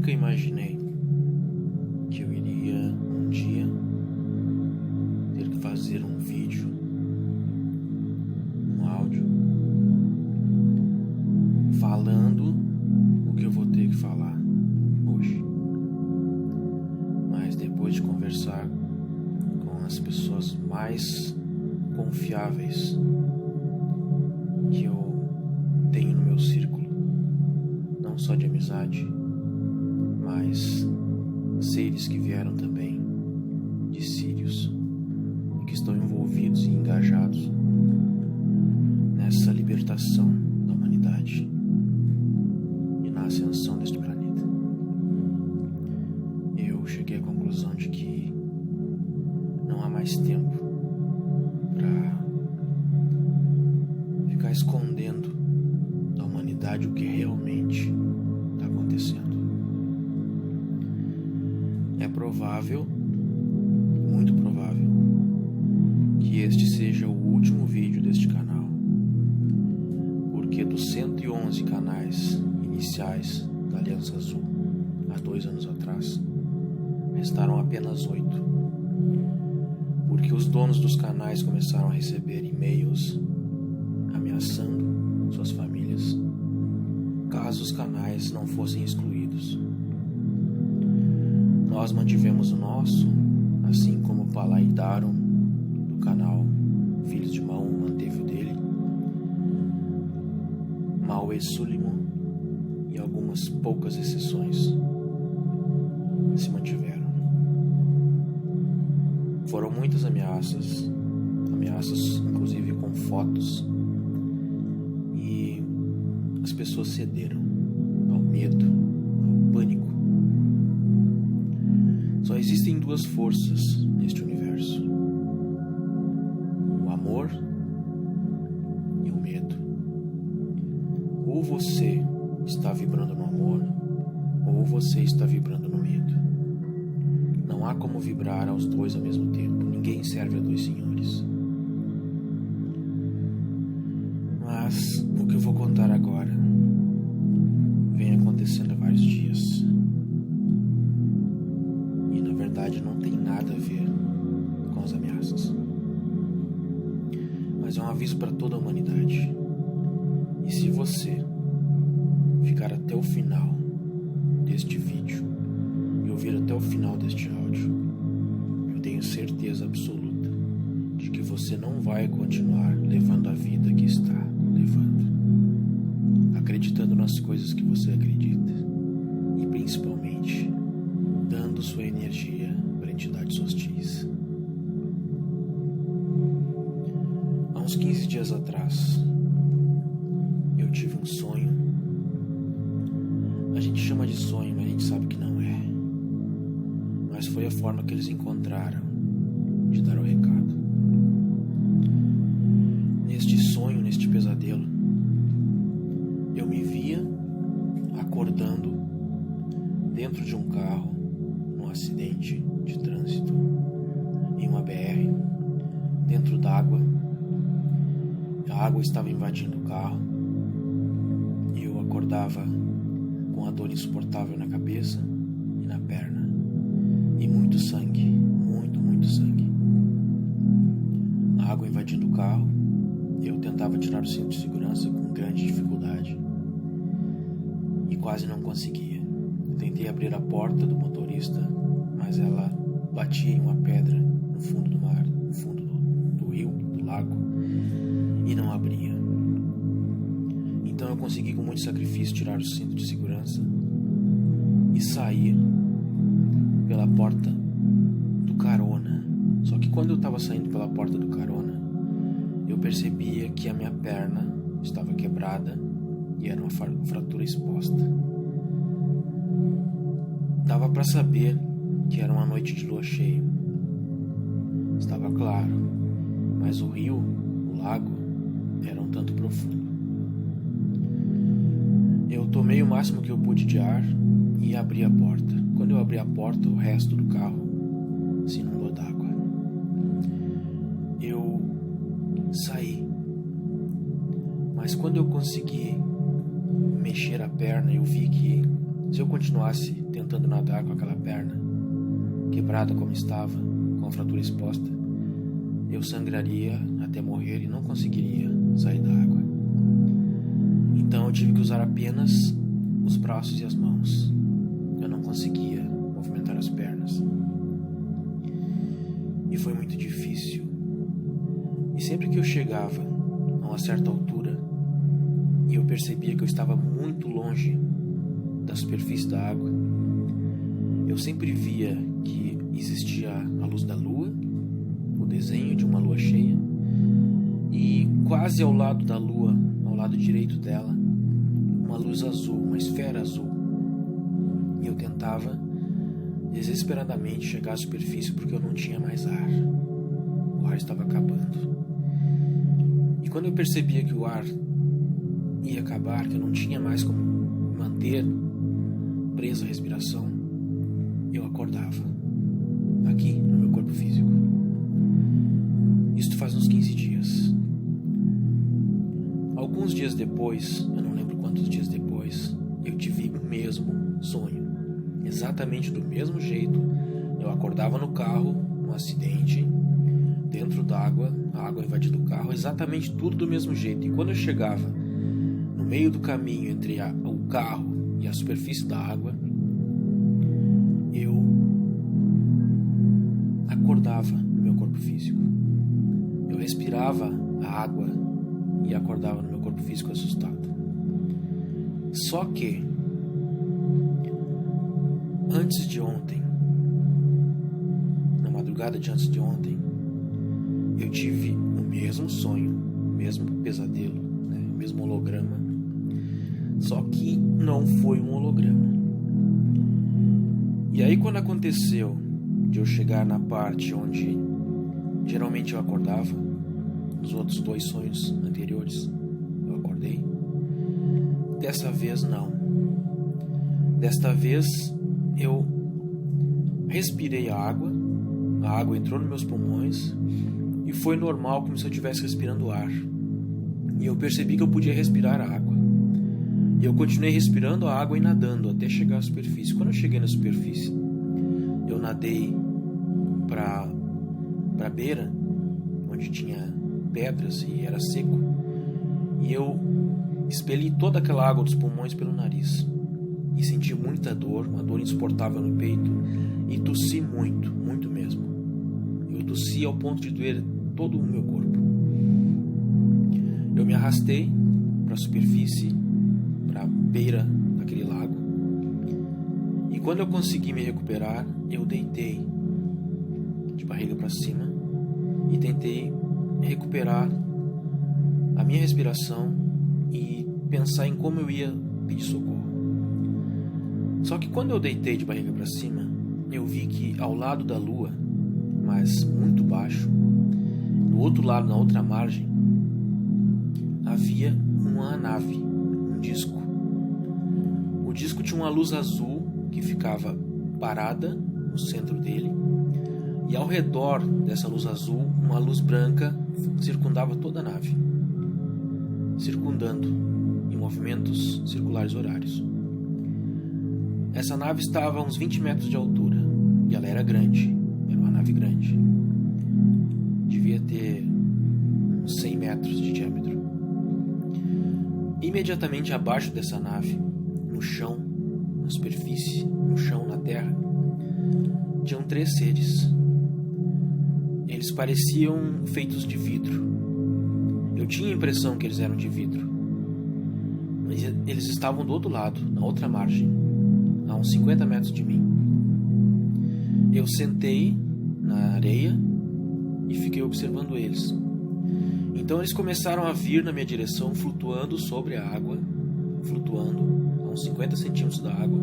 nunca imaginei que eu iria um dia ter que fazer um vídeo, um áudio, falando o que eu vou ter que falar hoje. Mas depois de conversar com as pessoas mais confiáveis que eu tenho no meu círculo, não só de amizade, mas seres que vieram também de Sírios e que estão envolvidos e engajados nessa libertação da humanidade e na ascensão deste planeta. Eu cheguei à conclusão de que não há mais tempo para ficar escondendo da humanidade o que realmente está acontecendo. É provável, muito provável, que este seja o último vídeo deste canal, porque dos 111 canais iniciais da Aliança Azul, há 2 anos atrás, restaram apenas 8, porque os donos dos canais começaram a receber e-mails ameaçando suas famílias caso os canais não fossem excluídos. Nós mantivemos o nosso, assim como o Palai Daron do canal Filhos de Mão manteve o dele, Maue Suleiman e algumas poucas exceções se mantiveram. Foram muitas ameaças inclusive com fotos, e as pessoas cederam ao medo, ao pânico. Só existem 2 forças neste universo: o amor e o medo. Ou você está vibrando no amor, ou você está vibrando no medo. Não há como vibrar aos 2 ao mesmo tempo. Ninguém serve a 2 senhores. Mas o que eu vou contar agora vem acontecendo há vários dias. E na verdade não tem nada a ver com as ameaças. Mas é um aviso para toda a humanidade. E se você ficar até o final deste vídeo e ouvir até o final deste áudio, eu tenho certeza absoluta de que você não vai continuar levando a vida que está levando, acreditando nas coisas que você acredita e principalmente dando sua energia para entidades hostis. Há uns 15 dias atrás eu tive um sonho. A gente chama de sonho, mas a gente sabe que não é. Mas foi a forma que eles encontraram de dar o recado. Neste sonho, neste pesadelo, eu me via acordando dentro de um carro, num acidente de trânsito, em uma BR, dentro d'água. A água estava invadindo o carro e eu acordava com a dor insuportável na cabeça e na perna, e muito sangue, muito sangue. A água invadindo o carro, eu tentava tirar o cinto de segurança com grande dificuldade e quase não conseguia. Tentei abrir a porta do motorista, mas ela batia em uma pedra no fundo do mar, no fundo do rio, do lago, e não abria. Então eu consegui com muito sacrifício tirar o cinto de segurança e sair pela porta do carona. Só que quando eu estava saindo pela porta do carona, eu percebia que a minha perna estava quebrada e era uma fratura exposta. Dava para saber que era uma noite de lua cheia. Estava claro, mas o rio, o lago, era um tanto profundo. Eu tomei o máximo que eu pude de ar e abri a porta. Quando eu abri a porta, o resto do carro se inundou d'água. Eu saí, mas quando eu consegui mexer a perna, eu vi que se eu continuasse tentando nadar com aquela perna quebrada como estava, com a fratura exposta, eu sangraria até morrer e não conseguiria sair da água. Então eu tive que usar apenas os braços e as mãos. Eu não conseguia movimentar as pernas. E foi muito difícil. E sempre que eu chegava a uma certa altura e eu percebia que eu estava muito longe da superfície da água, eu sempre via que existia a luz da lua, o desenho de uma lua cheia, e quase ao lado da lua, ao lado direito dela, uma luz azul, uma esfera azul. E eu tentava desesperadamente chegar à superfície porque eu não tinha mais ar. O ar estava acabando. E quando eu percebia que o ar ia acabar, que eu não tinha mais como manter presa a respiração, eu acordava aqui no meu corpo físico. Isto faz uns 15 dias. Alguns dias depois, eu não lembro quantos dias depois, eu tive o mesmo sonho. Exatamente do mesmo jeito. Eu acordava no carro, um acidente, dentro d'água, a água invadindo o carro, exatamente tudo do mesmo jeito. E quando eu chegava no meio do caminho entre o carro e a superfície da água, eu acordava no meu corpo físico. Eu respirava a água e acordava no meu corpo físico assustado. Só que antes de ontem, na madrugada de antes de ontem, eu tive o mesmo sonho, o mesmo pesadelo, o mesmo holograma. Só que não foi um holograma. E aí quando aconteceu de eu chegar na parte onde geralmente eu acordava, nos outros 2 sonhos anteriores eu acordei, dessa vez não. Desta vez eu respirei a água entrou nos meus pulmões e foi normal, como se eu estivesse respirando ar. E eu percebi que eu podia respirar a água. E eu continuei respirando a água e nadando até chegar à superfície. Quando eu cheguei na superfície, eu nadei para a beira, onde tinha pedras e era seco. E eu expeli toda aquela água dos pulmões pelo nariz. E senti muita dor, uma dor insuportável no peito. E tossi muito, muito mesmo. Eu tossi ao ponto de doer todo o meu corpo. Eu me arrastei para a superfície, para a beira daquele lago. E quando eu consegui me recuperar, eu deitei de barriga para cima e tentei recuperar a minha respiração e pensar em como eu ia pedir socorro. Só que quando eu deitei de barriga para cima, eu vi que ao lado da lua, mas muito baixo, no outro lado, na outra margem, havia uma nave, um disco. O disco tinha uma luz azul que ficava parada no centro dele, e ao redor dessa luz azul, uma luz branca circundava toda a nave, circundando em movimentos circulares horários. Essa nave estava a uns 20 metros de altura, e ela era grande, era uma nave grande. Devia ter uns 100 metros de diâmetro. Imediatamente abaixo dessa nave, no chão, na superfície, no chão, na terra, tinham 3 seres. Eles pareciam feitos de vidro. Eu tinha a impressão que eles eram de vidro. Mas eles estavam do outro lado, na outra margem, a uns 50 metros de mim. Eu sentei na areia e fiquei observando eles. Então eles começaram a vir na minha direção, flutuando sobre a água, flutuando a uns 50 centímetros da água.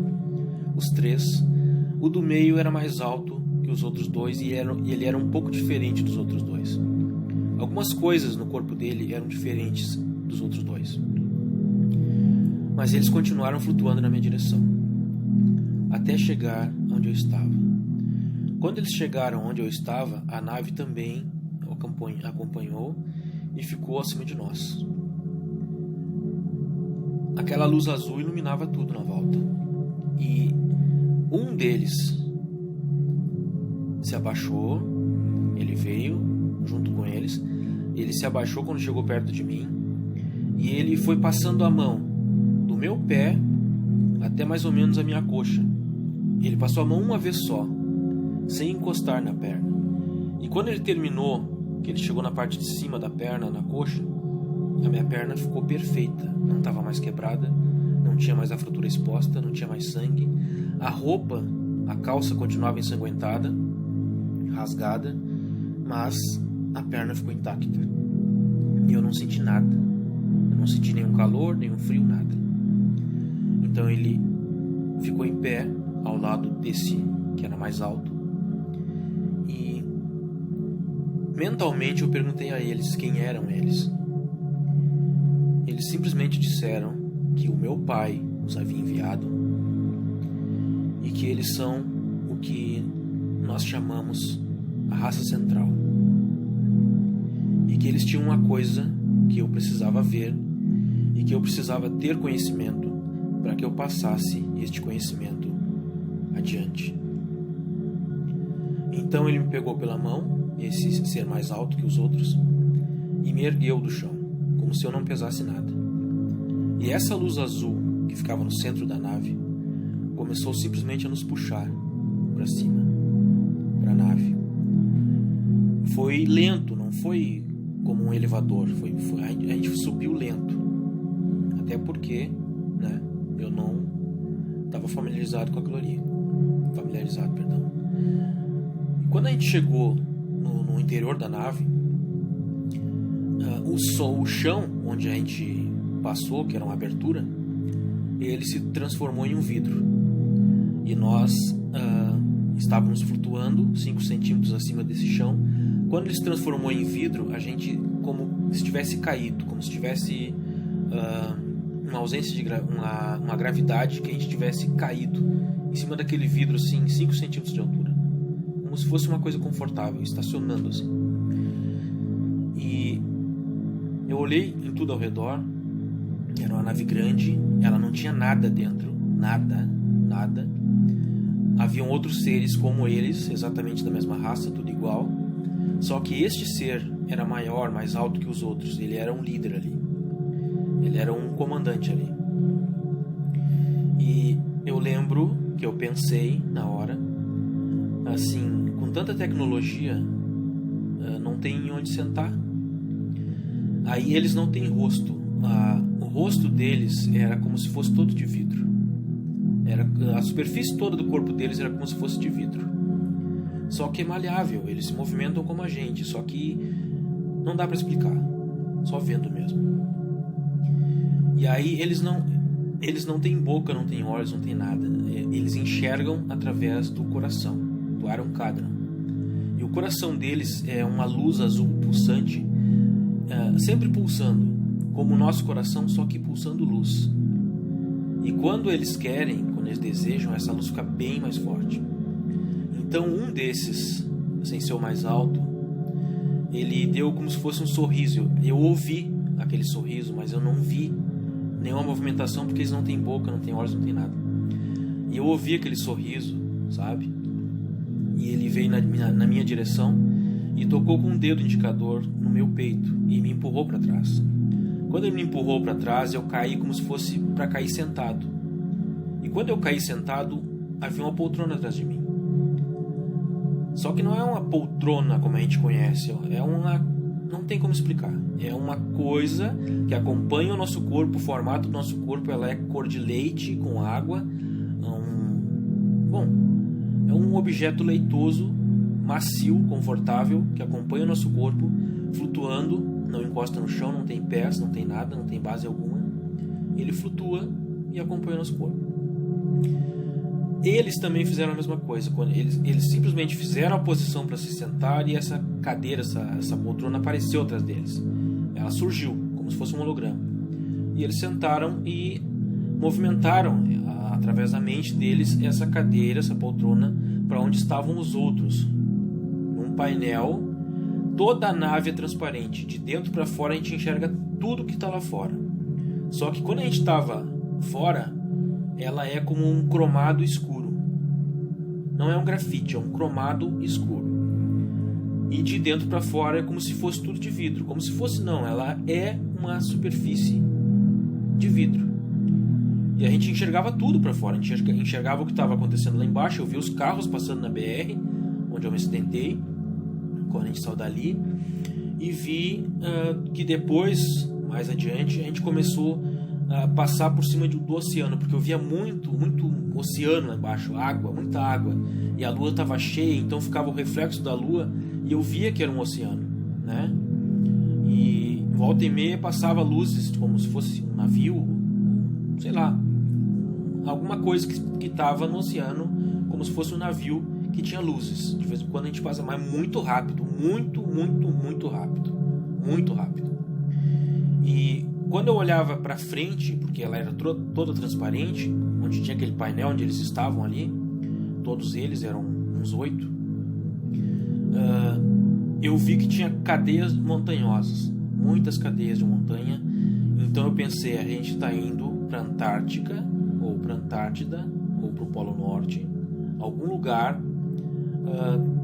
Os 3. O do meio era mais alto que os outros 2 e ele era um pouco diferente dos outros 2. Algumas coisas no corpo dele eram diferentes dos outros 2. Mas eles continuaram flutuando na minha direção, até chegar onde eu estava. Quando eles chegaram onde eu estava, a nave também acompanhou e ficou acima de nós. Aquela luz azul iluminava tudo na volta. um deles se abaixou, ele veio junto com eles, ele se abaixou quando chegou perto de mim e ele foi passando a mão do meu pé até mais ou menos a minha coxa. Ele passou a mão uma vez só, sem encostar na perna. E quando ele terminou, que ele chegou na parte de cima da perna, na coxa, a minha perna ficou perfeita, não estava mais quebrada, não tinha mais a fratura exposta, não tinha mais sangue. A roupa, a calça continuava ensanguentada, rasgada, mas a perna ficou intacta. E eu não senti nada. Eu não senti nenhum calor, nenhum frio, nada. Então ele ficou em pé ao lado desse que era mais alto. E mentalmente eu perguntei a eles quem eram eles. Eles simplesmente disseram que o meu pai os havia enviado e que eles são o que nós chamamos a raça central. E que eles tinham uma coisa que eu precisava ver e que eu precisava ter conhecimento para que eu passasse este conhecimento adiante. Então ele me pegou pela mão, esse ser mais alto que os outros, e me ergueu do chão, como se eu não pesasse nada. E essa luz azul que ficava no centro da nave começou simplesmente a nos puxar para cima, para a nave. Foi lento, não foi como um elevador, a gente subiu lento, até porque, né, eu não estava familiarizado com aquilo ali. E quando a gente chegou no interior da nave, o chão onde a gente passou, que era uma abertura, ele se transformou em um vidro. E nós estávamos flutuando 5 centímetros acima desse chão. Quando ele se transformou em vidro, a gente como se tivesse caído, como se tivesse uma ausência de uma gravidade, que a gente tivesse caído em cima daquele vidro assim, 5 centímetros de altura, como se fosse uma coisa confortável, estacionando assim. E eu olhei em tudo ao redor. Era uma nave grande, ela não tinha nada dentro, nada. Haviam outros seres como eles, exatamente da mesma raça, tudo igual. Só que este ser era maior, mais alto que os outros. Ele era um líder ali. Ele era um comandante ali. E eu lembro que eu pensei na hora, assim, com tanta tecnologia, não tem onde sentar. Aí eles não têm rosto. O rosto deles era como se fosse todo de vidro. A superfície toda do corpo deles era como se fosse de vidro. Só que é maleável, eles se movimentam como a gente, só que não dá para explicar, só vendo mesmo. E aí eles não têm boca, não têm olhos, não têm nada. Eles enxergam através do coração, do Aron Cadran. E o coração deles é uma luz azul pulsante, sempre pulsando, como o nosso coração, só que pulsando luz. E quando eles querem, quando eles desejam, essa luz fica bem mais forte. Então um desses, sem ser o mais alto, ele deu como se fosse um sorriso. Eu ouvi aquele sorriso, mas eu não vi nenhuma movimentação, porque eles não têm boca, não têm olhos, não têm nada. E eu ouvi aquele sorriso, sabe? E ele veio na minha direção e tocou com um dedo indicador no meu peito e me empurrou para trás. Quando ele me empurrou para trás, eu caí como se fosse para cair sentado. E quando eu caí sentado, havia uma poltrona atrás de mim. Só que não é uma poltrona como a gente conhece, não tem como explicar. É uma coisa que acompanha o nosso corpo, o formato do nosso corpo, ela é cor de leite com água. É um objeto leitoso, macio, confortável, que acompanha o nosso corpo, flutuando, não encosta no chão, não tem pés, não tem nada, não tem base alguma. Ele flutua e acompanha o nosso corpo. Eles também fizeram a mesma coisa. Eles simplesmente fizeram a posição para se sentar e essa cadeira, essa poltrona apareceu atrás deles. Ela surgiu, como se fosse um holograma. E eles sentaram e movimentaram, através da mente deles, essa cadeira, essa poltrona, para onde estavam os outros. Num painel, toda a nave é transparente. De dentro para fora a gente enxerga tudo que está lá fora. Só que quando a gente estava fora, ela é como um cromado escuro. Não é um grafite, é um cromado escuro. E de dentro para fora é como se fosse tudo de vidro. Como se fosse, não, ela é uma superfície de vidro. E a gente enxergava tudo para fora. A gente enxergava o que estava acontecendo lá embaixo. Eu vi os carros passando na BR, onde eu me acidentei, quando a gente saiu dali. E vi que depois, mais adiante, a gente começou a passar por cima do oceano, porque eu via muito oceano lá embaixo, água, muita água. E a lua estava cheia, então ficava o reflexo da lua e eu via que era um oceano, né? E volta e meia passava luzes como se fosse um navio, sei lá, alguma coisa que estava no oceano, como se fosse um navio que tinha luzes. De vez em quando a gente passa, mas muito rápido, muito rápido, muito rápido. E quando eu olhava para frente, porque ela era toda transparente, onde tinha aquele painel onde eles estavam ali, todos eles eram uns 8, eu vi que tinha cadeias montanhosas, muitas cadeias de montanha. Então eu pensei, a gente está indo para a Antártica, ou para a Antártida, ou para o Polo Norte, algum lugar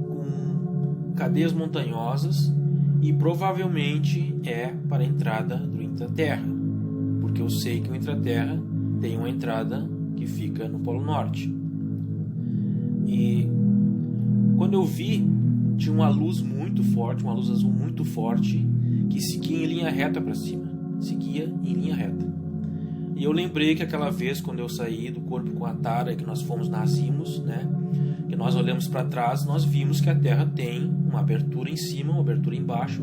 com cadeias montanhosas, e provavelmente é para a entrada do Intraterra, porque eu sei que o Intraterra tem uma entrada que fica no Polo Norte. E quando eu vi, tinha uma luz muito forte, uma luz azul muito forte, que seguia em linha reta para cima, seguia em linha reta. E eu lembrei que aquela vez, quando eu saí do corpo com a Tara, que nós fomos nascimos, né, que nós olhamos para trás, nós vimos que a Terra tem uma abertura em cima, uma abertura embaixo,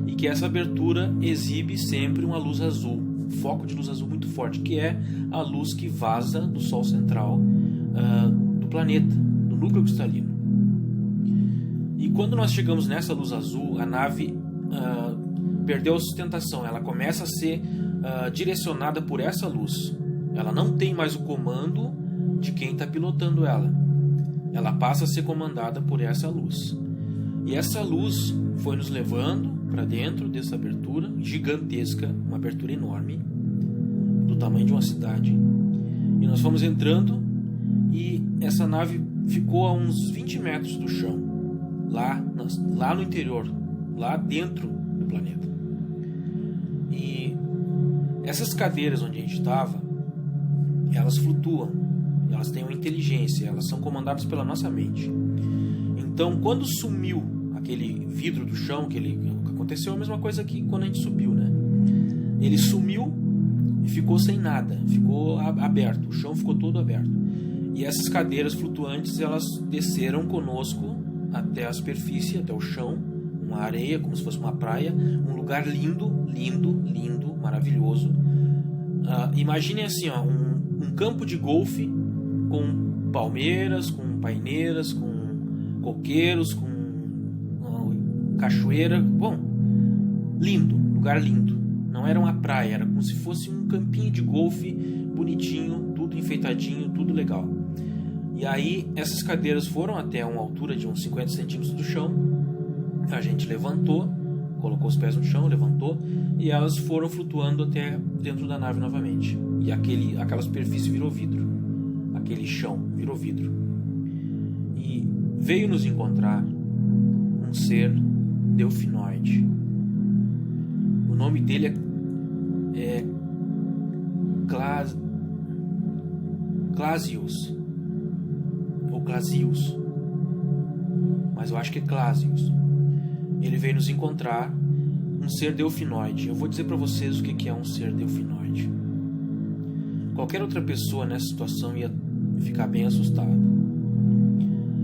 e que essa abertura exibe sempre uma luz azul, um foco de luz azul muito forte, que é a luz que vaza do Sol central do planeta, do núcleo cristalino. E quando nós chegamos nessa luz azul, a nave perdeu a sustentação, ela começa a ser direcionada por essa luz. Ela não tem mais o comando de quem está pilotando ela. Ela passa a ser comandada por essa luz. E essa luz foi nos levando para dentro dessa abertura gigantesca, uma abertura enorme, do tamanho de uma cidade. E nós fomos entrando e essa nave ficou a uns 20 metros do chão, lá no interior, lá dentro do planeta. E essas cadeiras onde a gente estava, elas flutuam, elas têm uma inteligência, elas são comandadas pela nossa mente. Então, quando sumiu aquele vidro do chão, aconteceu a mesma coisa que quando a gente subiu, né? Ele sumiu e ficou sem nada, ficou aberto, o chão ficou todo aberto. E essas cadeiras flutuantes, elas desceram conosco até a superfície, até o chão, uma areia, como se fosse uma praia, um lugar lindo, maravilhoso. Imaginem assim, um campo de golfe com palmeiras, com paineiras, com coqueiros, com cachoeira. Bom, lindo, lugar lindo. Não era uma praia, era como se fosse um campinho de golfe bonitinho, tudo enfeitadinho, tudo legal. E aí essas cadeiras foram até uma altura de uns 50 centímetros do chão. A gente levantou, colocou os pés no chão, levantou, e elas foram flutuando até dentro da nave novamente. E aquela superfície virou vidro. Aquele chão virou vidro. E veio nos encontrar um ser delfinoide. O nome dele é Clasius. Ou Clasius. Mas eu acho que é Clasius. Ele veio nos encontrar, um ser delfinoide. Eu vou dizer para vocês o que é um ser delfinoide. Qualquer outra pessoa nessa situação ia ficar bem assustada.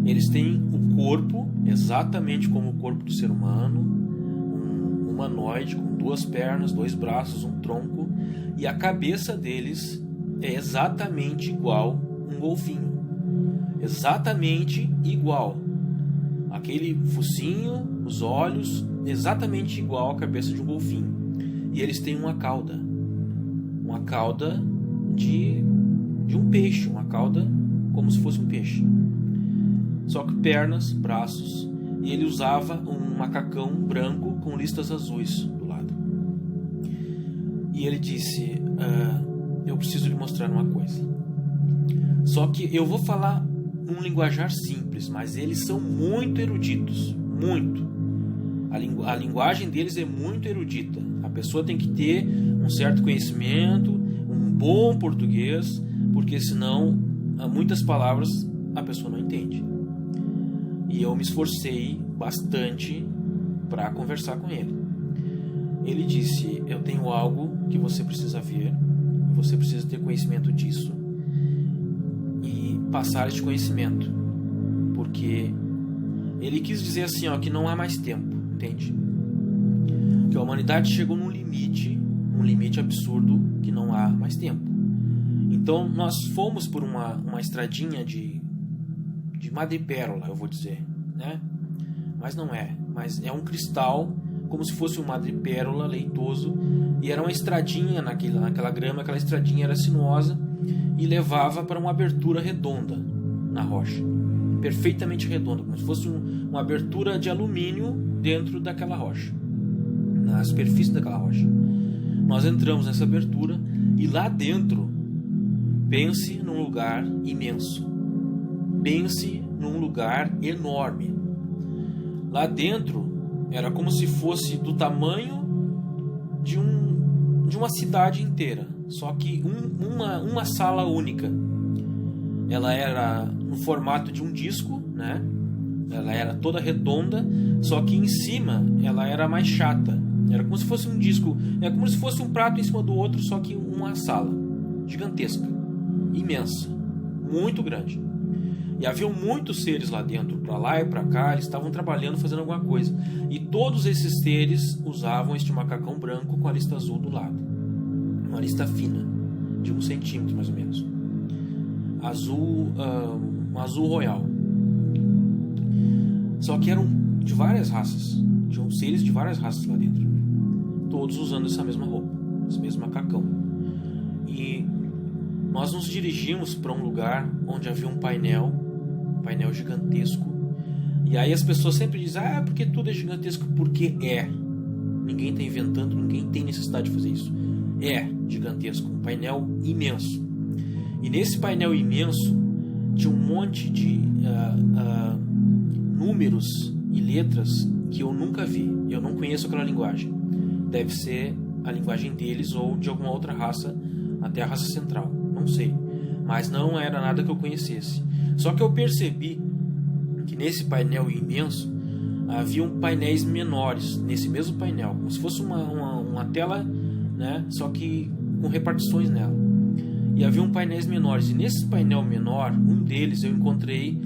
Eles têm o corpo exatamente como o corpo do ser humano, um humanoide com 2 pernas, 2 braços, um tronco, e a cabeça deles é exatamente igual um golfinho. Exatamente igual. Aquele focinho, os olhos, exatamente igual à cabeça de um golfinho. E eles têm uma cauda de um peixe, uma cauda como se fosse um peixe. Só que pernas, braços, e ele usava um macacão branco com listas azuis do lado. E ele disse, eu preciso lhe mostrar uma coisa. Só que eu vou falar um linguajar simples, mas eles são muito eruditos, muito. A linguagem deles é muito erudita. A pessoa tem que ter um certo conhecimento, um bom português, porque senão muitas palavras a pessoa não entende. E eu me esforcei bastante para conversar com ele. Ele disse: eu tenho algo que você precisa ver, você precisa ter conhecimento disso e passar este conhecimento, porque ele quis dizer assim, ó, que não há mais tempo, entende? Que a humanidade chegou num limite absurdo, que não há mais tempo. Então nós fomos por uma estradinha de madrepérola, eu vou dizer, né? Mas não é, mas é um cristal, como se fosse um madrepérola leitoso, e era uma estradinha naquela grama. Aquela estradinha era sinuosa e levava para uma abertura redonda na rocha, perfeitamente redonda, como se fosse uma abertura de alumínio dentro daquela rocha, na superfície daquela rocha. Nós entramos nessa abertura e lá dentro, pense num lugar imenso, pense num lugar enorme. Lá dentro era como se fosse do tamanho de uma cidade inteira, só que uma sala única. Ela era no formato de um disco, né? Ela era toda redonda, só que em cima ela era mais chata. Era como se fosse um disco, é como se fosse um prato em cima do outro, só que uma sala gigantesca, imensa, muito grande. E havia muitos seres lá dentro, para lá e para cá, eles estavam trabalhando, fazendo alguma coisa. E todos esses seres usavam este macacão branco com a lista azul do lado. Uma lista fina, de 1 centímetro mais ou menos. Um azul royal. Só que eram de várias raças. Tinham seres de várias raças lá dentro. Todos usando essa mesma roupa, esse mesmo macacão. E nós nos dirigimos para um lugar onde havia um painel gigantesco. E aí as pessoas sempre dizem: porque tudo é gigantesco. Porque é. Ninguém está inventando, ninguém tem necessidade de fazer isso. É gigantesco, um painel imenso. E nesse painel imenso tinha um monte de números e letras que eu nunca vi. Eu não conheço aquela linguagem. Deve ser a linguagem deles ou de alguma outra raça, até a raça central. Não sei. Mas não era nada que eu conhecesse. Só que eu percebi que nesse painel imenso havia painéis menores nesse mesmo painel, como se fosse uma tela, né? Só que com repartições nela. E havia painéis menores. E nesse painel menor, um deles eu encontrei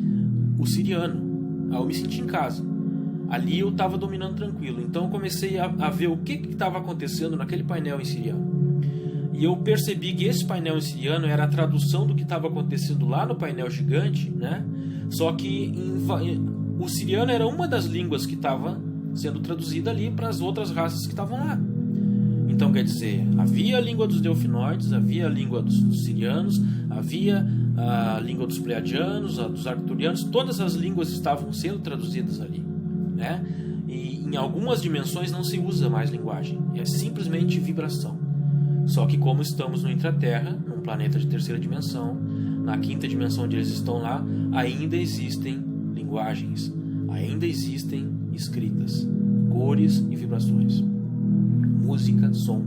o siriano. Aí eu me senti em casa. Ali eu estava dominando tranquilo. Então eu comecei a ver o que estava acontecendo naquele painel em siriano. E eu percebi que esse painel em siriano era a tradução do que estava acontecendo lá no painel gigante, né? Só que o siriano era uma das línguas que estava sendo traduzida ali para as outras raças que estavam lá. Então, quer dizer, havia a língua dos delfinoides, havia a língua dos sirianos, havia a língua dos pleiadianos, a dos arcturianos. Todas as línguas estavam sendo traduzidas ali, né? E em algumas dimensões não se usa mais linguagem, é simplesmente vibração. Só que como estamos no intraterra, num planeta de terceira dimensão, na quinta dimensão onde eles estão lá, ainda existem linguagens, ainda existem escritas, cores e vibrações, música, som.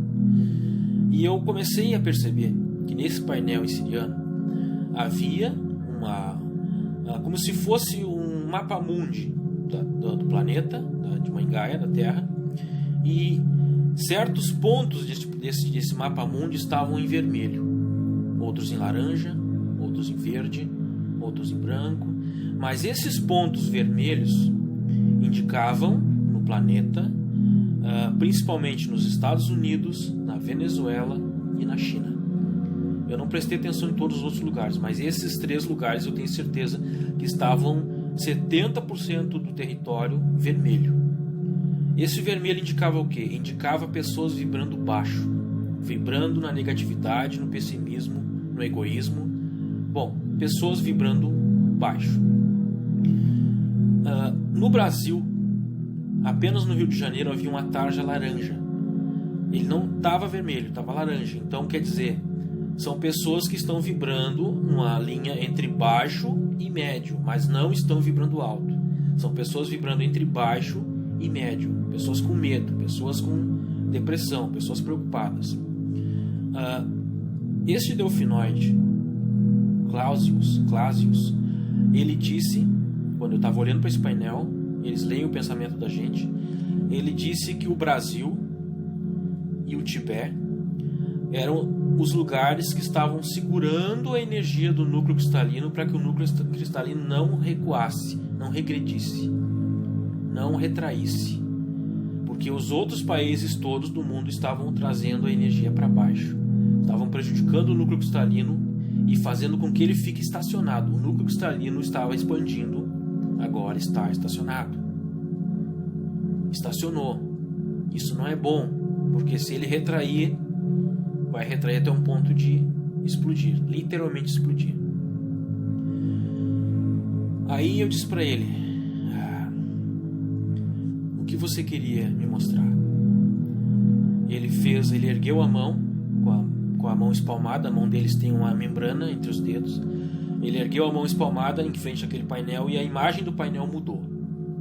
E eu comecei a perceber que nesse painel em siriano havia como se fosse um mapa mundi do planeta, de Mangaia, da Terra, e certos pontos desse mapa mundi estavam em vermelho, outros em laranja, outros em verde, outros em branco. Mas esses pontos vermelhos indicavam no planeta, principalmente nos Estados Unidos, na Venezuela e na China. Eu não prestei atenção em todos os outros lugares, mas esses 3 lugares eu tenho certeza que estavam 70% do território vermelho. Esse vermelho indicava o quê? Indicava pessoas vibrando baixo, vibrando na negatividade, no pessimismo, no egoísmo. Bom, pessoas vibrando baixo. No Brasil, apenas no Rio de Janeiro havia uma tarja laranja. Ele não estava vermelho, estava laranja. Então, quer dizer, são pessoas que estão vibrando numa linha entre baixo e médio, mas não estão vibrando alto. São pessoas vibrando entre baixo e médio, pessoas com medo, pessoas com depressão, pessoas preocupadas. Este delfinoide, Clausius, ele disse, quando eu estava olhando para esse painel, eles leem o pensamento da gente, ele disse que o Brasil e o Tibete eram os lugares que estavam segurando a energia do núcleo cristalino para que o núcleo cristalino não recuasse, não regredisse, não retraísse, porque os outros países todos do mundo estavam trazendo a energia para baixo, estavam prejudicando o núcleo cristalino e fazendo com que ele fique estacionado. O núcleo cristalino estava expandindo, agora está estacionado. Estacionou. Isso não é bom, porque se ele retrair, vai retrair até um ponto de explodir, literalmente explodir. Aí eu disse para ele: o que você queria me mostrar? Ele ergueu a mão com a mão espalmada. A mão deles tem uma membrana entre os dedos. Ele ergueu a mão espalmada em frente àquele painel e a imagem do painel mudou.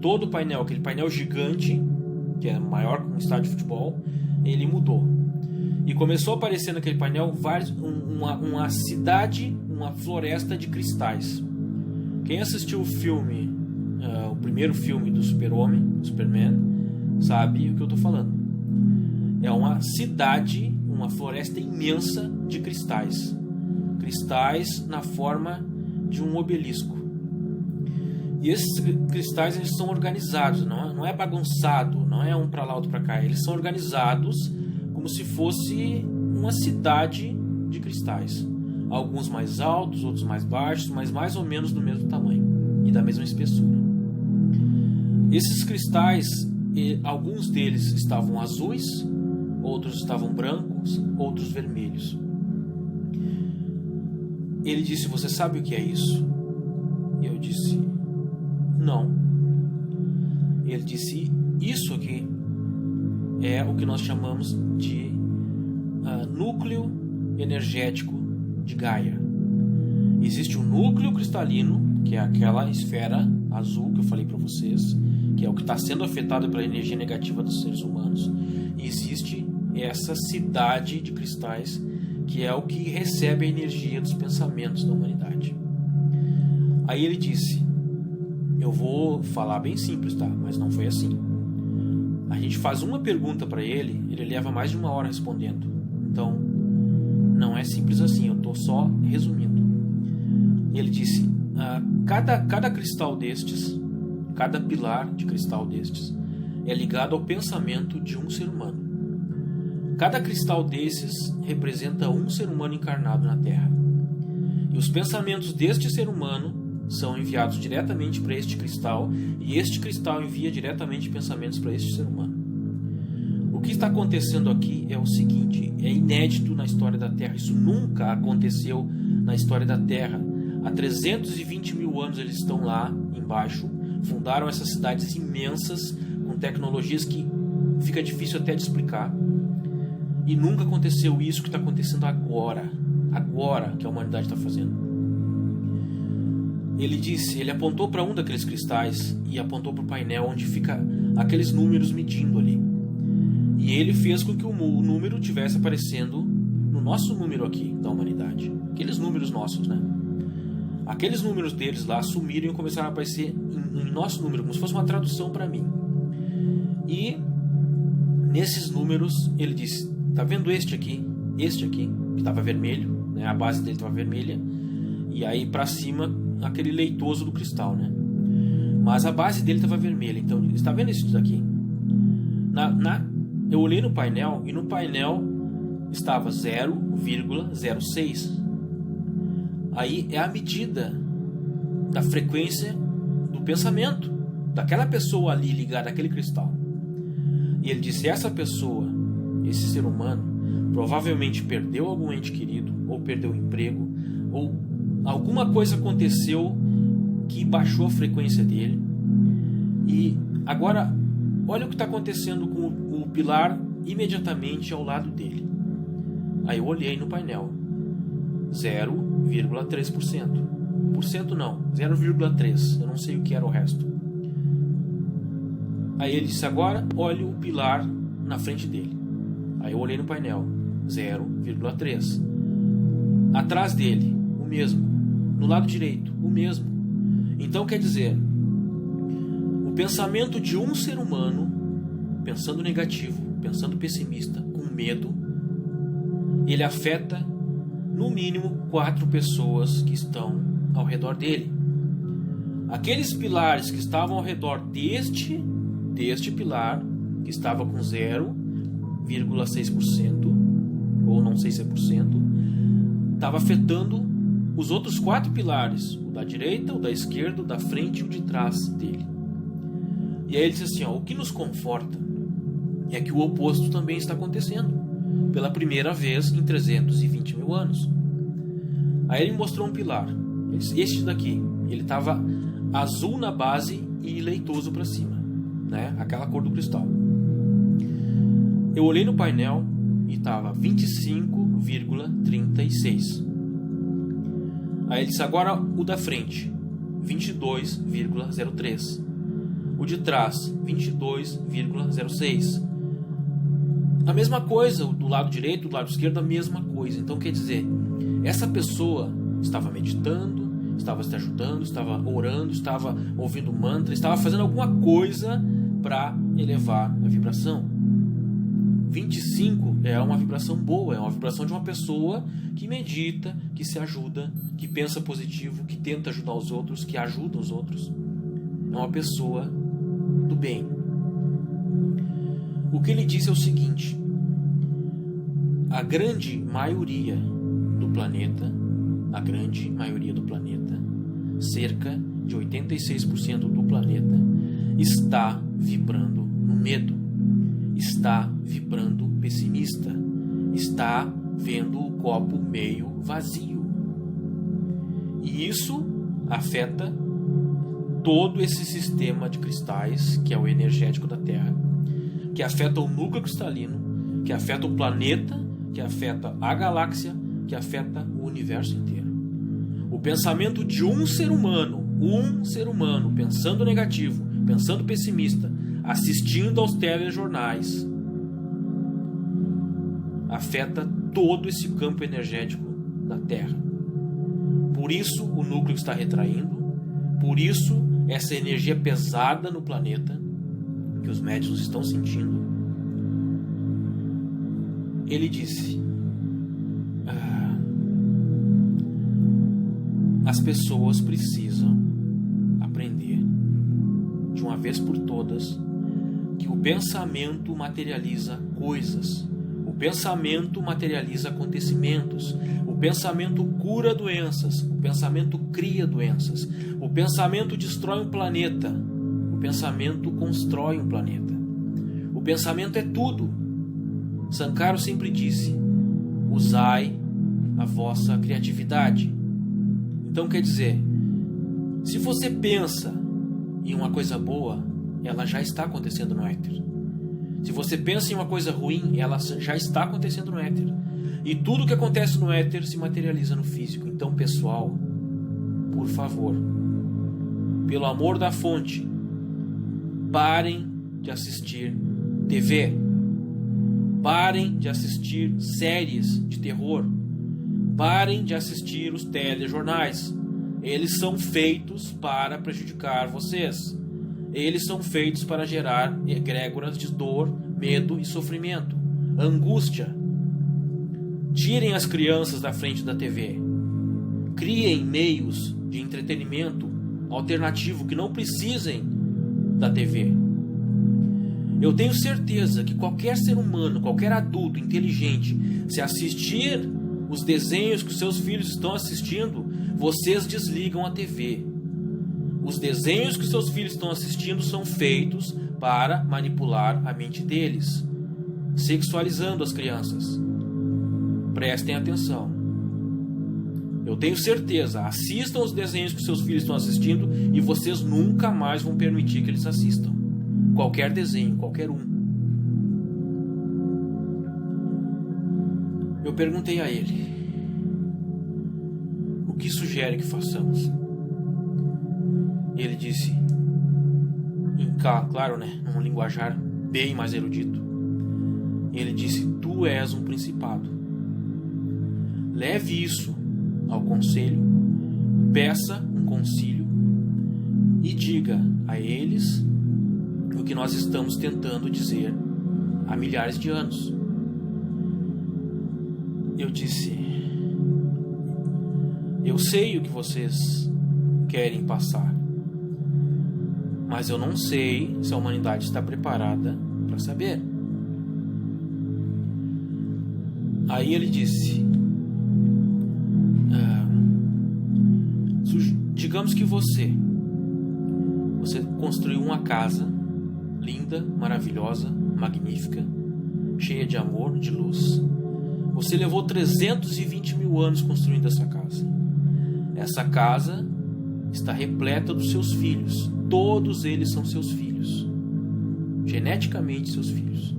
Todo o painel, aquele painel gigante, que é maior que um estádio de futebol, ele mudou. E começou a aparecer naquele painel uma cidade, uma floresta de cristais. Quem assistiu o filme, o primeiro filme do Superman, sabe o que eu estou falando. É uma cidade, uma floresta imensa de cristais. Cristais na forma de um obelisco. E esses cristais, eles são organizados, não é bagunçado, não é um para lá, outro para cá. Eles são organizados como se fosse uma cidade de cristais. Alguns mais altos, outros mais baixos, mas mais ou menos do mesmo tamanho e da mesma espessura. Esses cristais, alguns deles estavam azuis, outros estavam brancos, outros vermelhos. Ele disse: você sabe o que é isso? E eu disse: não. Ele disse: isso aqui é o que nós chamamos de núcleo energético de Gaia. Existe um núcleo cristalino, que é aquela esfera azul que eu falei para vocês, que é o que está sendo afetado pela energia negativa dos seres humanos. E existe essa cidade de cristais, que é o que recebe a energia dos pensamentos da humanidade. Aí ele disse: eu vou falar bem simples, tá? Mas não foi assim. A gente faz uma pergunta para ele, ele leva mais de 1 hora respondendo. Então, não é simples assim, eu estou só resumindo. Ele disse: cada cristal destes, cada pilar de cristal destes, é ligado ao pensamento de um ser humano. Cada cristal desses representa um ser humano encarnado na Terra. E os pensamentos deste ser humano são enviados diretamente para este cristal, e este cristal envia diretamente pensamentos para este ser humano. O que está acontecendo aqui é o seguinte: é inédito na história da Terra. Isso nunca aconteceu na história da Terra. Há 320 mil anos eles estão lá embaixo, fundaram essas cidades imensas com tecnologias que fica difícil até de explicar. E nunca aconteceu isso que está acontecendo agora que a humanidade está fazendo. Ele apontou para um daqueles cristais e apontou para o painel onde fica aqueles números medindo ali. E ele fez com que o número estivesse aparecendo no nosso número aqui da humanidade. Aqueles números nossos, né? Aqueles números deles lá sumiram e começaram a aparecer em nosso número, como se fosse uma tradução para mim. E nesses números ele disse: tá vendo este aqui, que estava vermelho, né? A base dele estava vermelha, e aí para cima aquele leitoso do cristal, né? Mas a base dele estava vermelha. Então, está vendo isso daqui? Eu olhei no painel e no painel estava 0,06. Aí é a medida da frequência do pensamento daquela pessoa ali ligada àquele cristal. E ele disse: essa pessoa, esse ser humano, provavelmente perdeu algum ente querido, ou perdeu o emprego, ou alguma coisa aconteceu que baixou a frequência dele. E agora, olha o que está acontecendo com o pilar imediatamente ao lado dele. Aí eu olhei no painel 0,3%. Por cento não, 0,3%. Eu não sei o que era o resto. Aí ele disse, agora olhe o pilar na frente dele. Aí eu olhei no painel, 0,3%. Atrás dele, o mesmo. No lado direito, o mesmo. Então quer dizer, o pensamento de um ser humano, pensando negativo, pensando pessimista, com medo, ele afeta no mínimo 4 pessoas que estão ao redor dele. Aqueles pilares que estavam ao redor deste pilar, que estava com 0,6%, ou não sei se é por cento, estava afetando os outros 4 pilares, o da direita, o da esquerda, o da frente e o de trás dele. E aí ele disse assim, o que nos conforta é que o oposto também está acontecendo, pela primeira vez em 320 mil anos. Aí ele mostrou um pilar, ele disse, este daqui, ele estava azul na base e leitoso para cima, né? Aquela cor do cristal. Eu olhei no painel e estava 25,36. Aí ele disse, agora o da frente, 22,03. O de trás, 22,06. A mesma coisa, do lado direito, do lado esquerdo, a mesma coisa. Então quer dizer, essa pessoa estava meditando, estava se ajudando, estava orando, estava ouvindo mantra, estava fazendo alguma coisa para elevar a vibração. 25 é uma vibração boa, é uma vibração de uma pessoa que medita, que se ajuda, que pensa positivo, que tenta ajudar os outros, que ajuda os outros. É uma pessoa do bem. O que ele disse é o seguinte: a grande maioria do planeta, cerca de 86% do planeta, está vibrando no medo, está vibrando pessimista, está vendo o copo meio vazio. E isso afeta todo esse sistema de cristais, que é o energético da Terra, que afeta o núcleo cristalino, que afeta o planeta, que afeta a galáxia, que afeta o universo inteiro. O pensamento de um ser humano, pensando negativo, pensando pessimista, assistindo aos telejornais, afeta todo esse campo energético da Terra. Por isso o núcleo está retraindo, por isso essa energia pesada no planeta, que os médiuns estão sentindo. Ele disse: as pessoas precisam aprender, de uma vez por todas, que o pensamento materializa coisas, o pensamento materializa acontecimentos, o pensamento cura doenças, o pensamento cria doenças, o pensamento destrói um planeta, o pensamento constrói um planeta. O pensamento é tudo. Sankara sempre disse: usai a vossa criatividade. Então quer dizer, se você pensa em uma coisa boa, ela já está acontecendo no éter. Se você pensa em uma coisa ruim, ela já está acontecendo no éter. E tudo que acontece no éter se materializa no físico. Então, pessoal, por favor, pelo amor da fonte, parem de assistir TV. Parem de assistir séries de terror. Parem de assistir os telejornais. Eles são feitos para prejudicar vocês. Eles são feitos para gerar egrégoras de dor, medo e sofrimento, angústia. Tirem as crianças da frente da TV. Criem meios de entretenimento alternativo que não precisem da TV. Eu tenho certeza que qualquer ser humano, qualquer adulto inteligente, se assistir os desenhos que os seus filhos estão assistindo, vocês desligam a TV. Os desenhos que os seus filhos estão assistindo são feitos para manipular a mente deles, sexualizando as crianças. Prestem atenção. Eu tenho certeza, assistam os desenhos que os seus filhos estão assistindo e vocês nunca mais vão permitir que eles assistam. Qualquer desenho, qualquer um. Eu perguntei a ele: que sugere que façamos? Ele disse, claro, né, num linguajar bem mais erudito. Ele disse: tu és um principado. Leve isso ao conselho, peça um concílio e diga a eles o que nós estamos tentando dizer há milhares de anos. Eu disse: eu sei o que vocês querem passar, mas eu não sei se a humanidade está preparada para saber. Aí ele disse: digamos que você construiu uma casa linda, maravilhosa, magnífica, cheia de amor, de luz. Você levou 320 mil anos construindo essa casa. Essa casa está repleta dos seus filhos. Todos eles são seus filhos, geneticamente seus filhos.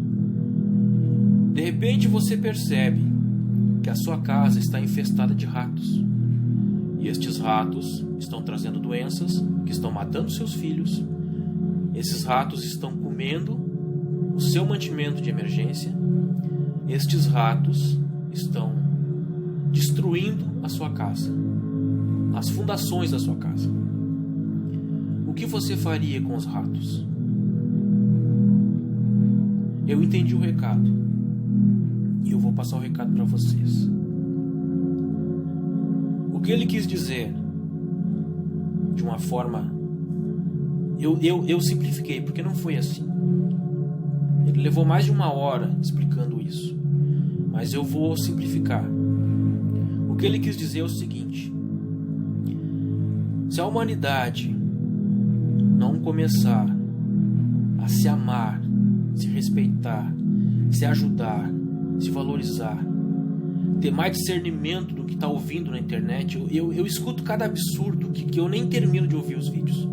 De repente você percebe que a sua casa está infestada de ratos. E estes ratos estão trazendo doenças que estão matando seus filhos. Esses ratos estão comendo o seu mantimento de emergência. Estes ratos estão destruindo a sua casa, as fundações da sua casa. O que você faria com os ratos? Eu entendi o recado e eu vou passar o recado para vocês. O que ele quis dizer, de uma forma, eu simplifiquei, porque não foi assim. Ele levou mais de 1 hora explicando isso, mas eu vou simplificar. O que ele quis dizer é o seguinte: se a humanidade não começar a se amar, se respeitar, se ajudar, se valorizar, ter mais discernimento do que está ouvindo na internet. Eu escuto cada absurdo que eu nem termino de ouvir os vídeos.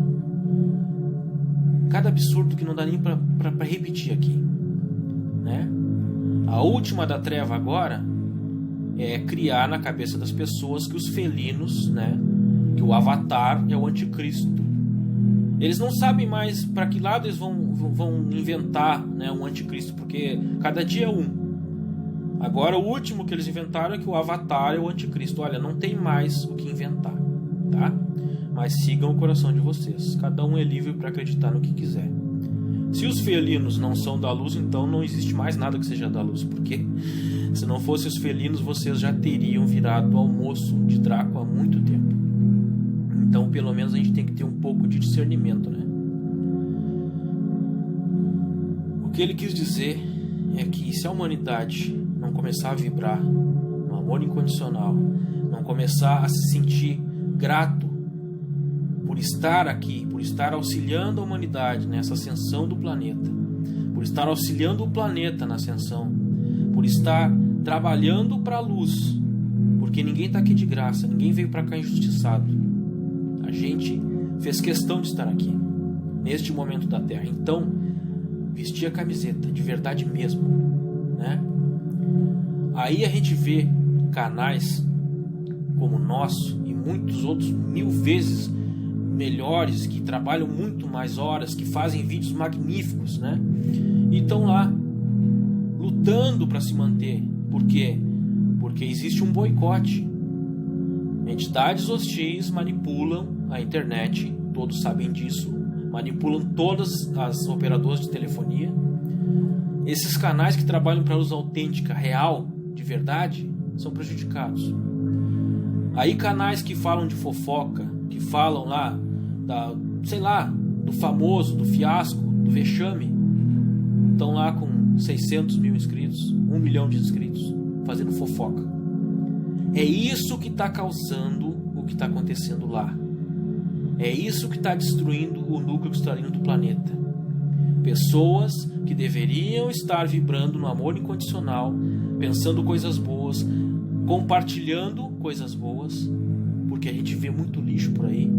Cada absurdo que não dá nem para repetir aqui, né? A última da treva agora é criar na cabeça das pessoas que os felinos, né, que o Avatar é o anticristo. Eles não sabem mais para que lado eles vão inventar, né, um anticristo, porque cada dia é um. Agora o último que eles inventaram é que o Avatar é o anticristo. Olha, não tem mais o que inventar, tá? Mas sigam o coração de vocês. Cada um é livre para acreditar no que quiser. Se os felinos não são da luz, então não existe mais nada que seja da luz, porque se não fossem os felinos, vocês já teriam virado almoço de Draco há muito tempo. Então, pelo menos a gente tem que ter um pouco de discernimento, né? O que ele quis dizer é que se a humanidade não começar a vibrar no amor incondicional, não começar a se sentir grato por estar aqui, por estar auxiliando a humanidade nessa ascensão do planeta, por estar auxiliando o planeta na ascensão, por estar trabalhando para a luz, porque ninguém está aqui de graça, ninguém veio para cá injustiçado. A gente fez questão de estar aqui, neste momento da Terra. Então, vestir a camiseta, de verdade mesmo, né? Aí a gente vê canais como o nosso e muitos outros 1000 vezes melhores, que trabalham muito mais horas, que fazem vídeos magníficos, né? E estão lá lutando para se manter. Por quê? Porque existe um boicote. Entidades hostis manipulam a internet, todos sabem disso, manipulam todas as operadoras de telefonia. Esses canais que trabalham para a luz autêntica, real, de verdade, são prejudicados. Aí canais que falam de fofoca, que falam lá do famoso, do fiasco, do vexame, estão lá com 600 mil inscritos, 1 milhão de inscritos, fazendo fofoca. É isso que está causando o que está acontecendo lá. É isso que está destruindo o núcleo cristalino do planeta. Pessoas que deveriam estar vibrando no amor incondicional, pensando coisas boas, compartilhando coisas boas, porque a gente vê muito lixo por aí,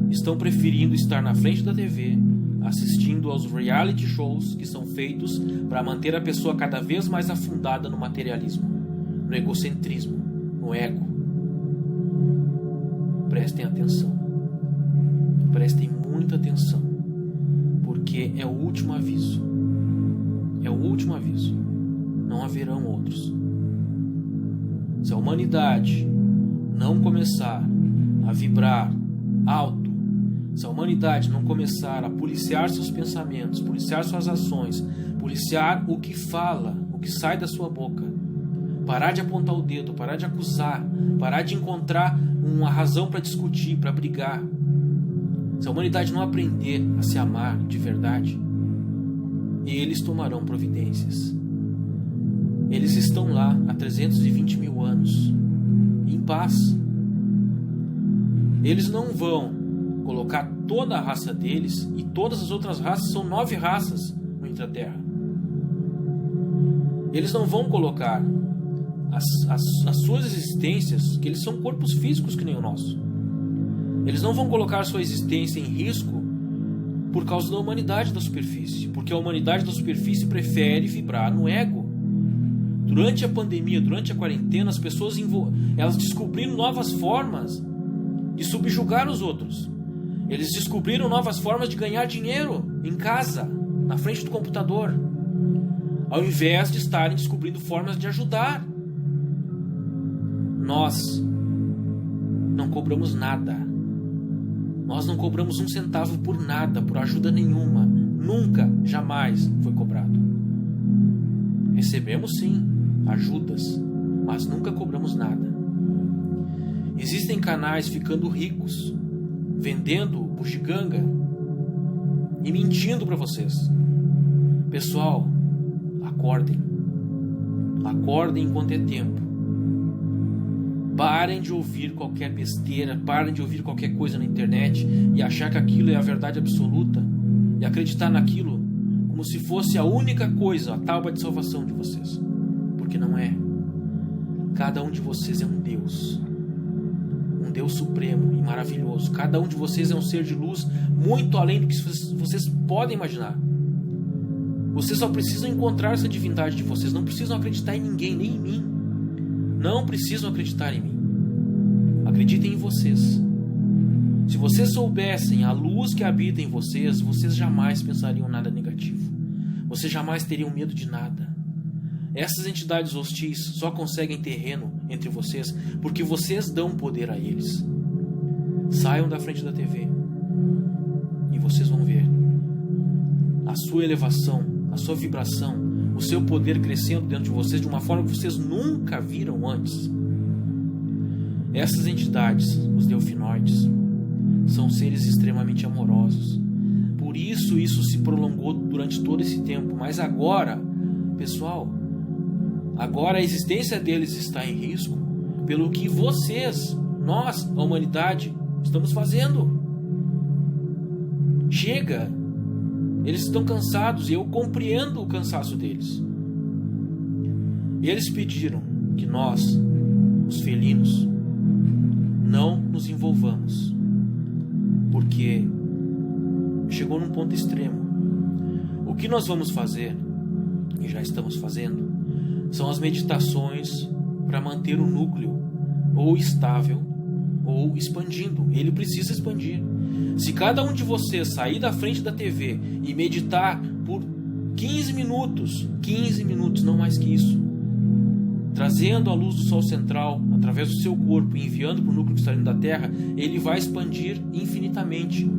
estão preferindo estar na frente da TV, assistindo aos reality shows que são feitos para manter a pessoa cada vez mais afundada no materialismo, no egocentrismo, no ego. prestem atenção. Prestem muita atenção, porque é o último aviso. É o último aviso. Não haverão outros. Se a humanidade não começar a vibrar alto, se a humanidade não começar a policiar seus pensamentos, policiar suas ações, policiar o que fala, o que sai da sua boca, parar de apontar o dedo, parar de acusar, parar de encontrar uma razão para discutir, para brigar, se a humanidade não aprender a se amar de verdade, eles tomarão providências. Eles estão lá há 320 mil anos, em paz. Eles não vão colocar toda a raça deles, e todas as outras raças, são 9 raças no Intraterra. Eles não vão colocar as suas existências, que eles são corpos físicos que nem o nosso. Eles não vão colocar a sua existência em risco por causa da humanidade da superfície, porque a humanidade da superfície prefere vibrar no ego. Durante a pandemia, durante a quarentena, as pessoas elas descobriram novas formas de subjugar os outros. Eles descobriram novas formas de ganhar dinheiro em casa, na frente do computador, ao invés de estarem descobrindo formas de ajudar. Nós não cobramos nada. Nós não cobramos um centavo por nada, por ajuda nenhuma. Nunca, jamais foi cobrado. Recebemos sim ajudas, mas nunca cobramos nada. Existem canais ficando ricos, vendendo bugiganga e mentindo para vocês. Pessoal, acordem. Acordem enquanto é tempo. Parem de ouvir qualquer besteira, parem de ouvir qualquer coisa na internet e achar que aquilo é a verdade absoluta e acreditar naquilo como se fosse a única coisa, a tábua de salvação de vocês. Porque não é. Cada um de vocês é um Deus. Um Deus supremo e maravilhoso. Cada um de vocês é um ser de luz muito além do que vocês podem imaginar. Vocês só precisam encontrar essa divindade de vocês. Não precisam acreditar em ninguém, nem em mim. Não precisam acreditar em mim. Acreditem em vocês. Se vocês soubessem a luz que habita em vocês, vocês jamais pensariam nada negativo. Vocês jamais teriam medo de nada. Essas entidades hostis só conseguem terreno entre vocês porque vocês dão poder a eles. Saiam da frente da TV e vocês vão ver a sua elevação, a sua vibração, o seu poder crescendo dentro de vocês de uma forma que vocês nunca viram antes. Essas entidades, os delfinoides, são seres extremamente amorosos. Por isso se prolongou durante todo esse tempo. Mas agora, pessoal, agora a existência deles está em risco pelo que vocês, nós, a humanidade, estamos fazendo. Chega! Eles estão cansados e eu compreendo o cansaço deles. Eles pediram que nós, os felinos, não nos envolvamos, porque chegou num ponto extremo. O que nós vamos fazer, e já estamos fazendo, são as meditações para manter o núcleo ou estável ou expandindo. Ele precisa expandir. Se cada um de vocês sair da frente da TV e meditar por 15 minutos, não mais que isso, trazendo a luz do Sol central através do seu corpo e enviando para o núcleo cristalino da Terra, ele vai expandir infinitamente.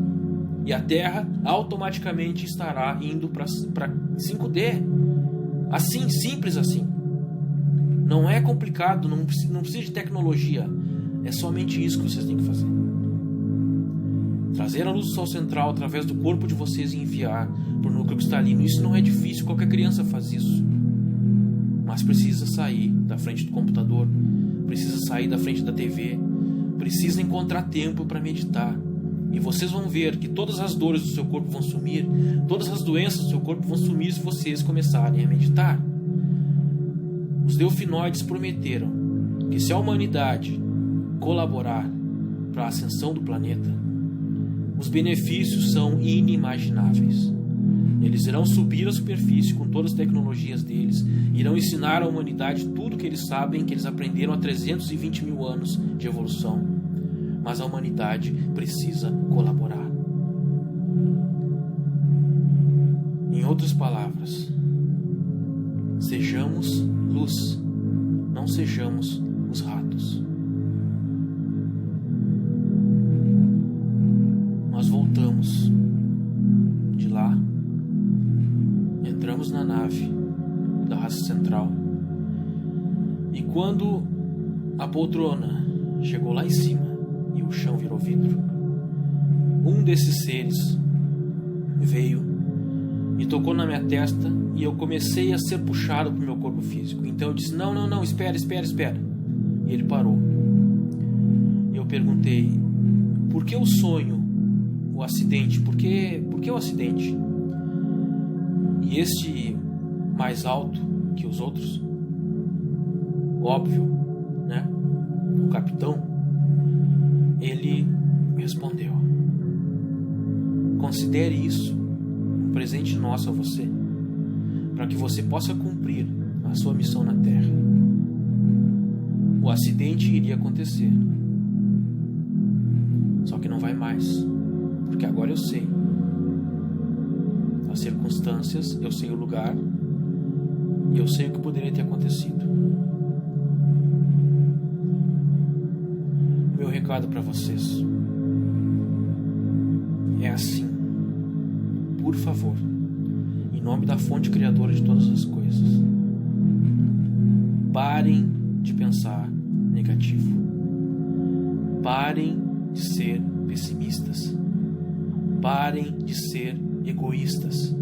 E a Terra automaticamente estará indo para 5D. Assim, simples assim. Não é complicado, não precisa de tecnologia. É somente isso que vocês têm que fazer. Trazer a luz do Sol central através do corpo de vocês e enviar para o núcleo cristalino. Isso não é difícil, qualquer criança faz isso. Mas precisa sair da frente do computador, precisa sair da frente da TV, precisa encontrar tempo para meditar. E vocês vão ver que todas as dores do seu corpo vão sumir, todas as doenças do seu corpo vão sumir se vocês começarem a meditar. Os delfinoides prometeram que se a humanidade colaborar para a ascensão do planeta, os benefícios são inimagináveis. Eles irão subir à superfície com todas as tecnologias deles, irão ensinar à humanidade tudo que eles sabem, que eles aprenderam há 320 mil anos de evolução. mas a humanidade precisa colaborar. Em outras palavras, sejamos luz, não sejamos os ratos. Nós voltamos de lá, entramos na nave da raça central, e quando a poltrona chegou lá em cima e o chão virou vidro, um desses seres veio e tocou na minha testa, e eu comecei a ser puxado para o meu corpo físico. Então eu disse, não, espera. E ele parou. E eu perguntei, por que o sonho, o acidente? Por que o acidente? E este mais alto que os outros, óbvio, né? O capitão, ele respondeu, considere isso um presente nosso a você, para que você possa cumprir a sua missão na Terra. O acidente iria acontecer, só que não vai mais, porque agora eu sei as circunstâncias, eu sei o lugar e eu sei o que poderia ter acontecido. Meu recado para vocês é assim: por favor, em nome da fonte criadora de todas as coisas, parem de pensar negativo. Parem de ser pessimistas. Parem de ser egoístas.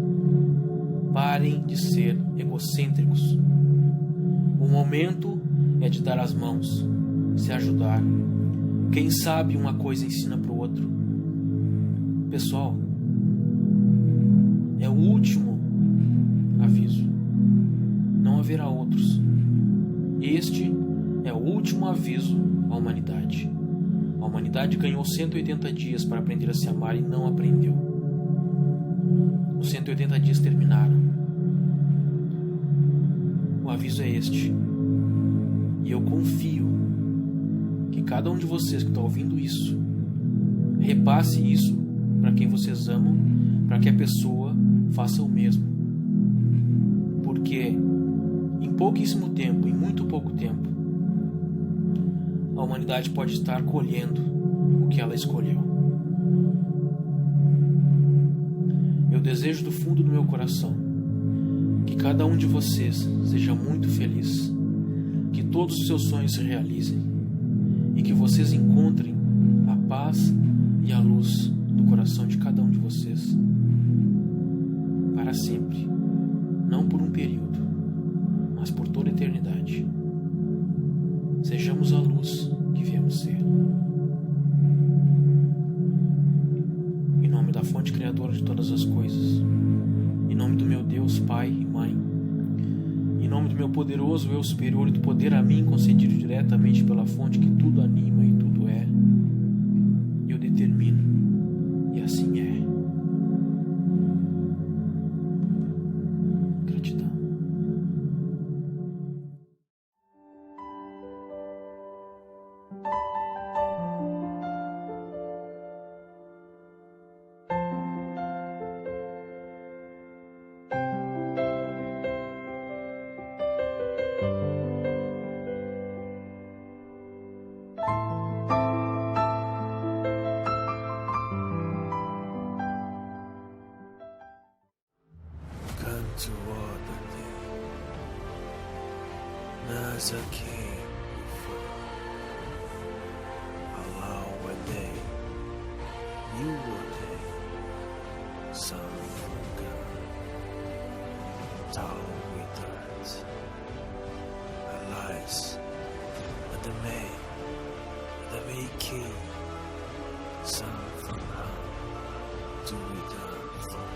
Parem de ser egocêntricos. O momento é de dar as mãos, se ajudar. Quem sabe uma coisa ensina para o outro. Pessoal, é o último aviso. Não haverá outros. Este é o último aviso à humanidade. A humanidade ganhou 180 dias para aprender a se amar e não aprendeu. Os 180 dias terminaram. O aviso é este. E eu confio que cada um de vocês que está ouvindo isso, repasse isso para quem vocês amam, para que a pessoa faça o mesmo. Porque em pouquíssimo tempo, em muito pouco tempo, a humanidade pode estar colhendo o que ela escolheu. Eu desejo do fundo do meu coração que cada um de vocês seja muito feliz, que todos os seus sonhos se realizem e que vocês encontrem a paz e a luz do coração de cada um de vocês para sempre, não por um período, mas por toda a eternidade. Sejamos a luz que viemos ser. Em nome da fonte criadora de todas as coisas, em nome do meu Deus, Pai e Mãe, em nome do meu poderoso Eu superior e do poder a mim concedido diretamente pela fonte que tudo anima e tudo é, eu determino, e assim é. Gratidão. To all the day, Nasa came before. Allow a day, you were day, son from God, tall with earth, Elias, and the May king, son from Ham, to return from